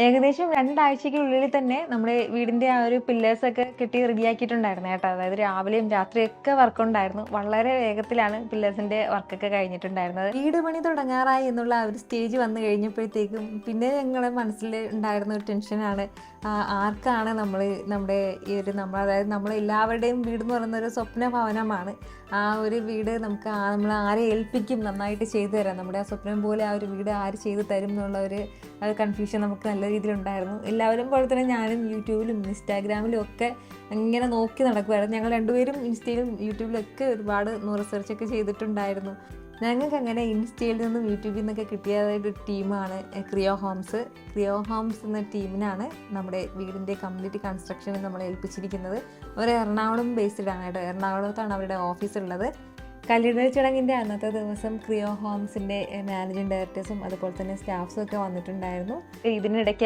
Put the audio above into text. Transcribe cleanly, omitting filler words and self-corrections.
ഏകദേശം 2 ആഴ്ചയ്ക്കുള്ളിൽ തന്നെ നമ്മുടെ വീടിന്റെ ആ ഒരു പില്ലേഴ്സൊക്കെ കെട്ടി റെഡിയാക്കിയിട്ടുണ്ടായിരുന്നു കേട്ടോ. അതായത് രാവിലെയും രാത്രിയൊക്കെ വർക്കുണ്ടായിരുന്നു. വളരെ വേഗത്തിലാണ് പില്ലേഴ്സിന്റെ വർക്കൊക്കെ കഴിഞ്ഞിട്ടുണ്ടായിരുന്നത്. വീട് പണി തുടങ്ങാറായി എന്നുള്ള ആ ഒരു സ്റ്റേജ് വന്നു കഴിഞ്ഞപ്പോഴത്തേക്കും പിന്നെ ഞങ്ങളുടെ മനസ്സിൽ ഉണ്ടായിരുന്ന ഒരു ടെൻഷനാണ്, ആർക്കാണ് നമ്മുടെ ഈ ഒരു അതായത് നമ്മളെല്ലാവരുടെയും വീട് എന്ന് പറയുന്ന ഒരു സ്വപ്ന ഭവനമാണ്. ആ ഒരു വീട് നമ്മൾ ആരെ ഏൽപ്പിക്കും നന്നായിട്ട് ചെയ്തു തരാം, നമ്മുടെ ആ സ്വപ്നം പോലെ ആ ഒരു വീട് ആര് ചെയ്തു തരും എന്നുള്ള ഒരു കൺഫ്യൂഷൻ നമുക്ക് നല്ല രീതിയിലുണ്ടായിരുന്നു. എല്ലാവരും പോലെ തന്നെ ഞാനും യൂട്യൂബിലും ഇൻസ്റ്റാഗ്രാമിലും ഒക്കെ ഇങ്ങനെ നോക്കി നടക്കുമായിരുന്നു. ഞങ്ങൾ രണ്ടുപേരും ഇൻസ്റ്റയിലും യൂട്യൂബിലും ഒക്കെ ഒരുപാട് റിസർച്ചൊക്കെ ചെയ്തിട്ടുണ്ടായിരുന്നു. ഞങ്ങൾക്ക് അങ്ങനെ ഇൻസ്റ്റയിൽ നിന്നും യൂട്യൂബിൽ നിന്നൊക്കെ കിട്ടിയതായിട്ട് ഒരു ടീമാണ് ക്രിയോ ഹോംസ്. ക്രിയോ ഹോംസ് എന്ന ടീമിനാണ് നമ്മുടെ വീടിൻ്റെ കംപ്ലീറ്റ് കൺസ്ട്രക്ഷൻ നമ്മൾ ഏൽപ്പിച്ചിരിക്കുന്നത്. ഒരു എറണാകുളം ബേസ്ഡ് ആണ് കേട്ടോ. എറണാകുളത്താണ് അവരുടെ ഓഫീസ് ഉള്ളത്. കല്ലിടൽ ചടങ്ങിൻ്റെ അന്നത്തെ ദിവസം ക്രിയോ ഹോംസിൻ്റെ മാനേജിങ് ഡയറക്ടേഴ്സും അതുപോലെ തന്നെ സ്റ്റാഫ്സും ഒക്കെ വന്നിട്ടുണ്ടായിരുന്നു. ഇതിനിടയ്ക്ക്